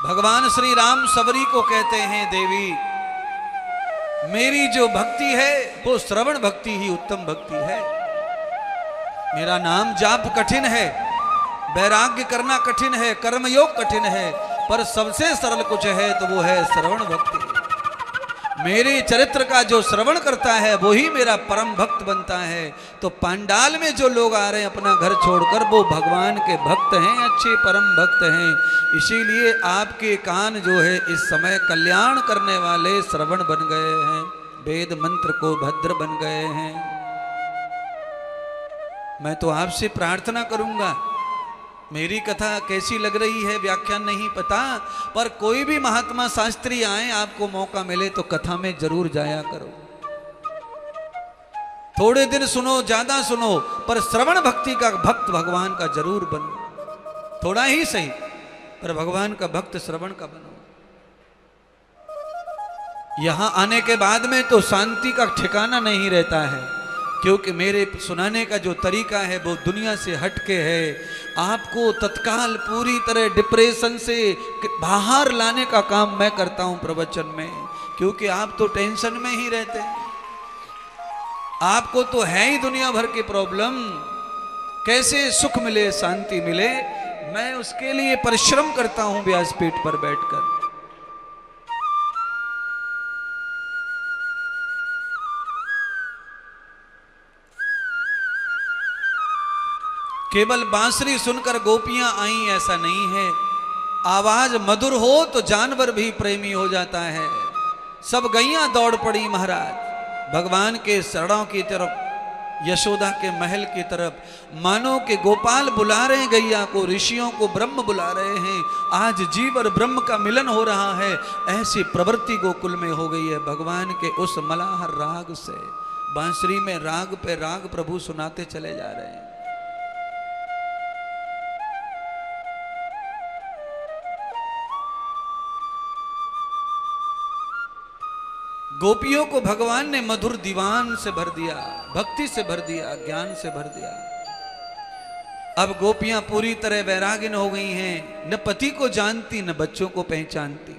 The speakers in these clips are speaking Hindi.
भगवान श्री राम सबरी को कहते हैं, देवी मेरी जो भक्ति है वो श्रवण भक्ति ही उत्तम भक्ति है। मेरा नाम जाप कठिन है, वैराग्य करना कठिन है, कर्मयोग कठिन है, पर सबसे सरल कुछ है तो वो है श्रवण भक्ति। मेरे चरित्र का जो श्रवण करता है वो ही मेरा परम भक्त बनता है। तो पांडाल में जो लोग आ रहे हैं अपना घर छोड़कर, वो भगवान के भक्त हैं, अच्छे परम भक्त हैं। इसीलिए आपके कान जो है इस समय कल्याण करने वाले श्रवण बन गए हैं, वेद मंत्र को भद्र बन गए हैं। मैं तो आपसे प्रार्थना करूंगा, मेरी कथा कैसी लग रही है व्याख्यान नहीं पता, पर कोई भी महात्मा शास्त्री आए, आपको मौका मिले तो कथा में जरूर जाया करो। थोड़े दिन सुनो, ज्यादा सुनो, पर श्रवण भक्ति का भक्त भगवान का जरूर बनो। थोड़ा ही सही, पर भगवान का भक्त श्रवण का बनो। यहां आने के बाद में तो शांति का ठिकाना नहीं रहता है, क्योंकि मेरे सुनाने का जो तरीका है वो दुनिया से हटके है। आपको तत्काल पूरी तरह डिप्रेशन से बाहर लाने का काम मैं करता हूं प्रवचन में, क्योंकि आप तो टेंशन में ही रहते हैं। आपको तो है ही दुनिया भर की प्रॉब्लम, कैसे सुख मिले, शांति मिले, मैं उसके लिए परिश्रम करता हूं व्यासपीठ पर बैठकर। केवल बांसुरी सुनकर गोपियां आई ऐसा नहीं है, आवाज मधुर हो तो जानवर भी प्रेमी हो जाता है। सब गैयां दौड़ पड़ी महाराज भगवान के शरणों की तरफ, यशोदा के महल की तरफ। मानो के गोपाल बुला रहे हैं गैया को, ऋषियों को ब्रह्म बुला रहे हैं। आज जीव और ब्रह्म का मिलन हो रहा है, ऐसी प्रवृत्ति गोकुल में हो गई है भगवान के उस मलाहर राग से। बांसुरी में राग पे राग प्रभु सुनाते चले जा रहे हैं। गोपियों को भगवान ने मधुर दीवान से भर दिया, भक्ति से भर दिया, ज्ञान से भर दिया। अब गोपियां पूरी तरह वैरागिन हो गई हैं, न पति को जानती न बच्चों को पहचानती।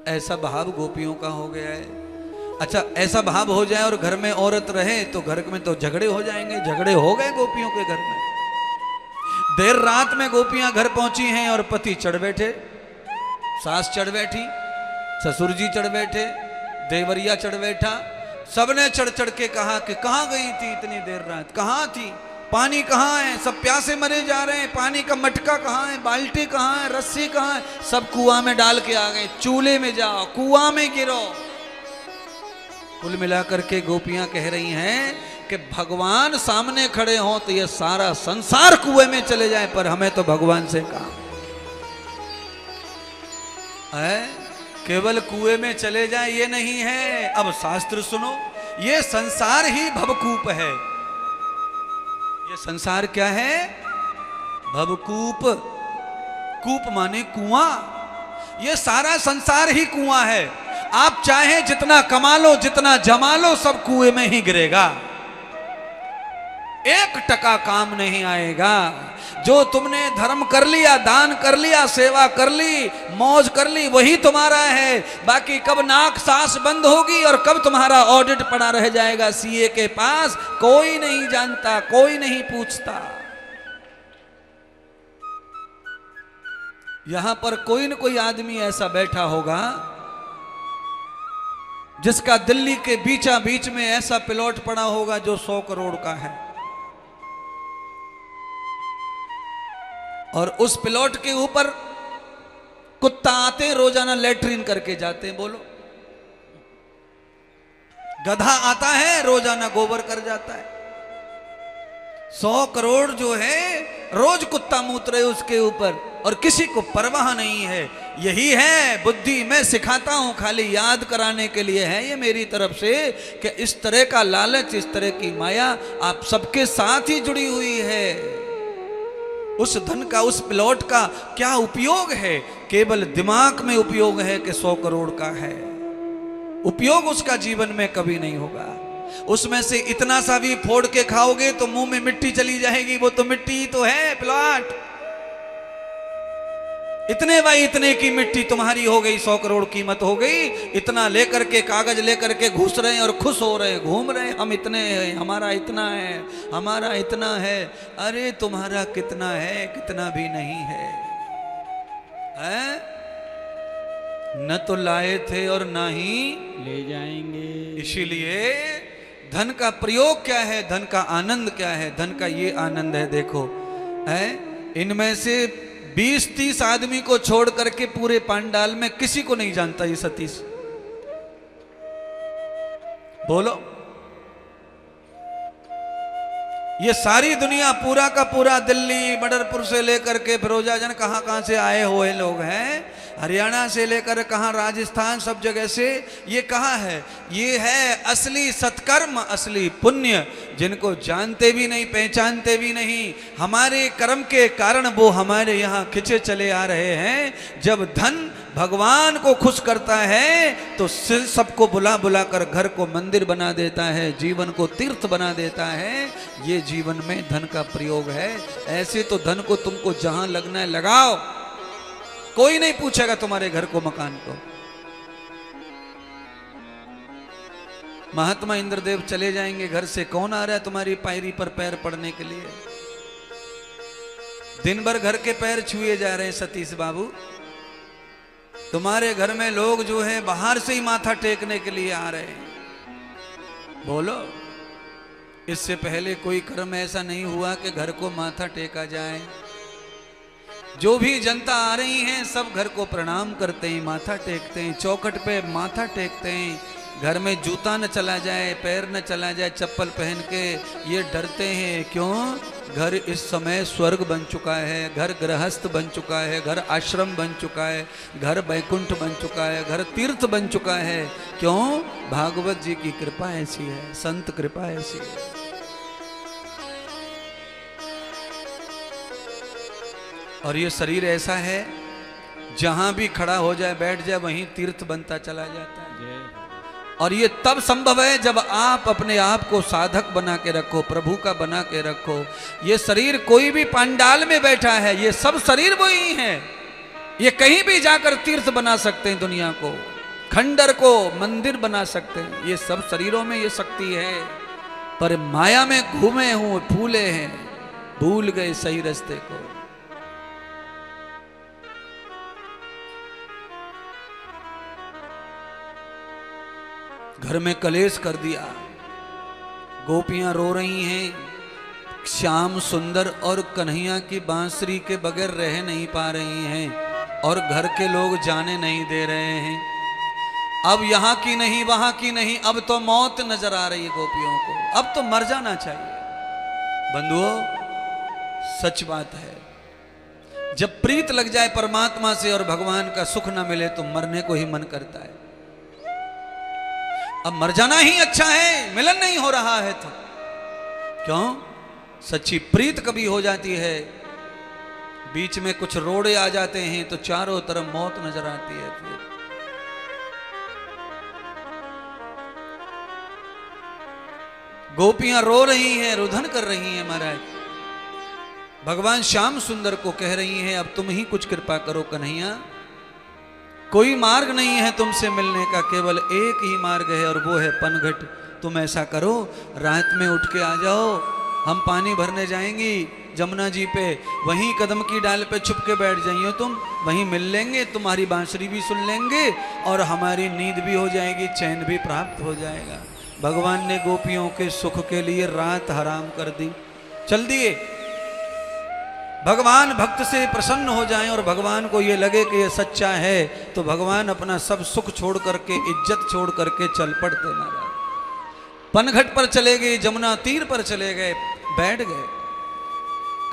ऐसा भाव गोपियों का हो गया है। अच्छा, ऐसा भाव हो जाए और घर में औरत रहे तो घर में तो झगड़े हो जाएंगे। झगड़े हो गए गोपियों के घर में। देर रात में गोपियां घर पहुंची हैं और पति चढ़ बैठे, सास चढ़ बैठी, ससुर जी चढ़ बैठे, देवरिया चढ़ बैठा। सबने चढ़ चढ़ के कहा कि कहाँ गई थी इतनी देर रात, कहाँ थी, पानी कहाँ है, सब प्यासे मरे जा रहे हैं, पानी का मटका कहाँ है, बाल्टी कहाँ है, रस्सी कहाँ है, सब कुआं में डाल के आ गए। चूल्हे में जाओ, कुआं में गिरो। कुल मिलाकर के गोपियां कह रही हैं कि भगवान सामने खड़े हों तो ये सारा संसार कुएं में चले जाए, पर हमें तो भगवान से काम है। केवल कुएं में चले जाए ये नहीं है। अब शास्त्र सुनो, ये संसार ही भवकूप है। ये संसार क्या है? भवकूप। कूप माने कुआं। ये सारा संसार ही कुआं है। आप चाहे जितना कमा लो, जितना जमा लो, सब कुएं में ही गिरेगा। 1 टका काम नहीं आएगा। जो तुमने धर्म कर लिया, दान कर लिया, सेवा कर ली, मौज कर ली, वही तुम्हारा है। बाकी कब नाक सांस बंद होगी और कब तुम्हारा ऑडिट पड़ा रह जाएगा सीए के पास, कोई नहीं जानता, कोई नहीं पूछता। यहां पर कोई न कोई आदमी ऐसा बैठा होगा जिसका दिल्ली के बीचा बीच में ऐसा प्लॉट पड़ा होगा जो 100 करोड़ का है, और उस प्लॉट के ऊपर कुत्ता आते हैं, रोजाना लेटरिन करके जाते हैं। बोलो, गधा आता है, रोजाना गोबर कर जाता है। 100 करोड़ जो है, रोज कुत्ता मूत्र है उसके ऊपर, और किसी को परवाह नहीं है। यही है बुद्धि। मैं सिखाता हूं खाली याद कराने के लिए है ये मेरी तरफ से, कि इस तरह का लालच, इस तरह की माया आप सबके साथ ही जुड़ी हुई है। उस धन का, उस प्लॉट का क्या उपयोग है? केवल दिमाग में उपयोग है कि 100 करोड़ का है। उपयोग उसका जीवन में कभी नहीं होगा। उसमें से इतना सा भी फोड़ के खाओगे तो मुंह में मिट्टी चली जाएगी। वो तो मिट्टी ही तो है प्लॉट। इतने भाई इतने की मिट्टी तुम्हारी हो गई, 100 करोड़ कीमत हो गई, इतना लेकर के कागज लेकर के घुस रहे हैं और खुश हो रहे हैं, घूम रहे हैं, हम इतने हैं, हमारा इतना है, हमारा इतना है। अरे तुम्हारा कितना है, कितना भी नहीं है, हैं? न तो लाए थे और ना ही ले जाएंगे। इसीलिए धन का प्रयोग क्या है, धन का आनंद क्या है? धन का ये आनंद है, देखो है, इनमें से 20-30 आदमी को छोड़ करके पूरे पांडाल में किसी को नहीं जानता ये सतीश। बोलो, ये सारी दुनिया, पूरा का पूरा दिल्ली बडरपुर से लेकर के फिरोजाजन कहां से आए हुए लोग हैं, हरियाणा से लेकर कहां राजस्थान, सब जगह से। ये कहां है? ये है असली सत्कर्म, असली पुण्य, जिनको जानते भी नहीं, पहचानते भी नहीं, हमारे कर्म के कारण वो हमारे यहाँ खिंचे चले आ रहे हैं। जब धन भगवान को खुश करता है तो सबको बुला बुला कर घर को मंदिर बना देता है, जीवन को तीर्थ बना देता है। ये जीवन में धन का प्रयोग है। ऐसे तो धन को तुमको जहां लगना है लगाओ, कोई नहीं पूछेगा तुम्हारे घर को, मकान को। महात्मा इंद्रदेव चले जाएंगे घर से, कौन आ रहा है तुम्हारी पायरी पर पैर पड़ने के लिए? दिन भर घर के पैर छुए जा रहे हैं सतीश बाबू। तुम्हारे घर में लोग जो है बाहर से ही माथा टेकने के लिए आ रहे हैं। बोलो, इससे पहले कोई कर्म ऐसा नहीं हुआ कि घर को माथा टेका जाए? जो भी जनता आ रही है सब घर को प्रणाम करते हैं, माथा टेकते हैं, चौखट पे माथा टेकते हैं। घर में जूता न चला जाए, पैर न चला जाए चप्पल पहन के, ये डरते हैं। क्यों? घर इस समय स्वर्ग बन चुका है, घर गृहस्थ बन चुका है, घर आश्रम बन चुका है, घर बैकुंठ बन चुका है, घर तीर्थ बन चुका है। क्यों? भागवत जी की कृपा ऐसी है, संत कृपा ऐसी है। और ये शरीर ऐसा है, जहां भी खड़ा हो जाए, बैठ जाए, वहीं तीर्थ बनता चला जाता है। और ये तब संभव है जब आप अपने आप को साधक बना के रखो, प्रभु का बना के रखो। ये शरीर कोई भी पांडाल में बैठा है, ये सब शरीर वही है। ये कहीं भी जाकर तीर्थ बना सकते हैं, दुनिया को, खंडर को मंदिर बना सकते हैं। ये सब शरीरों में ये शक्ति है, पर माया में घूमे हुए फूले हैं, भूल गए सही रास्ते को। घर में कलेश कर दिया, गोपियां रो रही हैं, श्याम सुंदर और कन्हैया की बांसुरी के बगैर रह नहीं पा रही हैं, और घर के लोग जाने नहीं दे रहे हैं। अब यहाँ की नहीं, वहां की नहीं, अब तो मौत नजर आ रही है गोपियों को, अब तो मर जाना चाहिए। बंधुओं, सच बात है, जब प्रीत लग जाए परमात्मा से और भगवान का सुख न मिले तो मरने को ही मन करता है। अब मर जाना ही अच्छा है, मिलन नहीं हो रहा है तो। क्यों? सच्ची प्रीत कभी हो जाती है, बीच में कुछ रोड़े आ जाते हैं तो चारों तरफ मौत नजर आती है। फिर गोपियां रो रही हैं, रुदन कर रही हैं महाराज। भगवान श्याम सुंदर को कह रही हैं, अब तुम ही कुछ कृपा करो कन्हैया, कोई मार्ग नहीं है तुमसे मिलने का, केवल एक ही मार्ग है और वो है पनघट। तुम ऐसा करो, रात में उठ के आ जाओ, हम पानी भरने जाएंगी जमुना जी पे, वहीं कदम की डाल पे छुप के बैठ जाइयो तुम, वहीं मिल लेंगे, तुम्हारी बांसुरी भी सुन लेंगे और हमारी नींद भी हो जाएगी, चैन भी प्राप्त हो जाएगा। भगवान ने गोपियों के सुख के लिए रात हराम कर दी, चल दिए। भगवान भक्त से प्रसन्न हो जाएं और भगवान को ये लगे कि ये सच्चा है, तो भगवान अपना सब सुख छोड़ करके, इज्जत छोड़ करके चल पड़ते महाराज। पनघट पर चले गए, जमुना तीर पर चले गए, बैठ गए,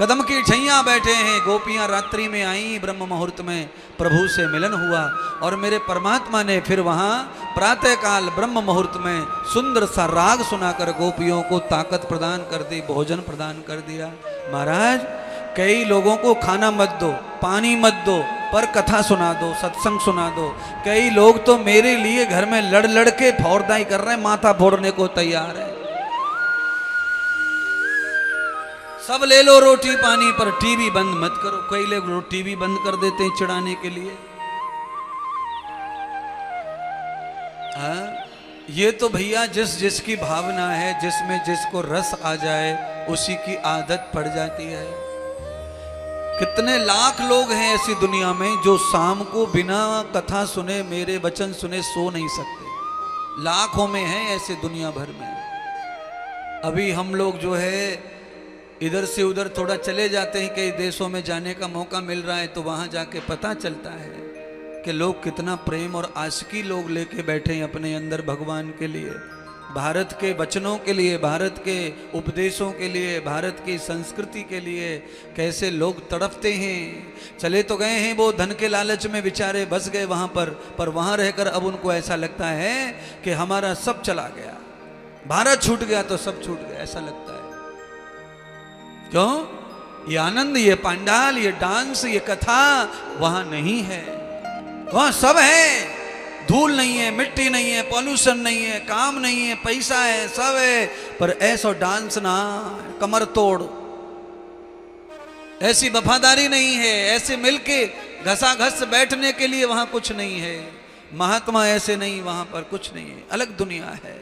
कदम की छैया बैठे हैं। गोपियां रात्रि में आई, ब्रह्म मुहूर्त में प्रभु से मिलन हुआ और मेरे परमात्मा ने फिर वहां प्रातः काल ब्रह्म मुहूर्त में सुंदर सा राग सुनाकर गोपियों को ताकत प्रदान कर दी, भोजन प्रदान कर दिया। महाराज, कई लोगों को खाना मत दो, पानी मत दो, पर कथा सुना दो, सत्संग सुना दो। कई लोग तो मेरे लिए घर में लड़ लड़ के फौरदाई कर रहे हैं, माथा फोड़ने को तैयार है। सब ले लो रोटी पानी पर टीवी बंद मत करो। कई लोग टीवी बंद कर देते हैं चिढ़ाने के लिए। ये तो भैया जिस जिसकी भावना है, जिसमें जिसको रस आ जाए उसी की आदत पड़ जाती है। कितने लाख लोग हैं ऐसी दुनिया में जो शाम को बिना कथा सुने, मेरे वचन सुने सो नहीं सकते। लाखों में हैं ऐसे दुनिया भर में। अभी हम लोग जो है इधर से उधर थोड़ा चले जाते हैं, कई देशों में जाने का मौका मिल रहा है तो वहां जाके पता चलता है कि लोग कितना प्रेम और आशिकी लोग लेके बैठे हैं अपने अंदर भगवान के लिए, भारत के वचनों के लिए, भारत के उपदेशों के लिए, भारत की संस्कृति के लिए। कैसे लोग तड़पते हैं। चले तो गए हैं वो धन के लालच में, बेचारे बस गए वहां पर वहां रहकर अब उनको ऐसा लगता है कि हमारा सब चला गया, भारत छूट गया तो सब छूट गया, ऐसा लगता है। क्यों? ये आनंद, ये पंडाल, ये डांस, ये कथा वहां नहीं है। वहां सब है, धूल नहीं है, मिट्टी नहीं है, पॉल्यूशन नहीं है, काम नहीं है, पैसा है, सब है, पर ऐसा डांस ना, कमर तोड़, ऐसी वफादारी नहीं है, ऐसे मिलके घसा घस बैठने के लिए वहां कुछ नहीं है। महात्मा ऐसे नहीं, वहां पर कुछ नहीं है, अलग दुनिया है।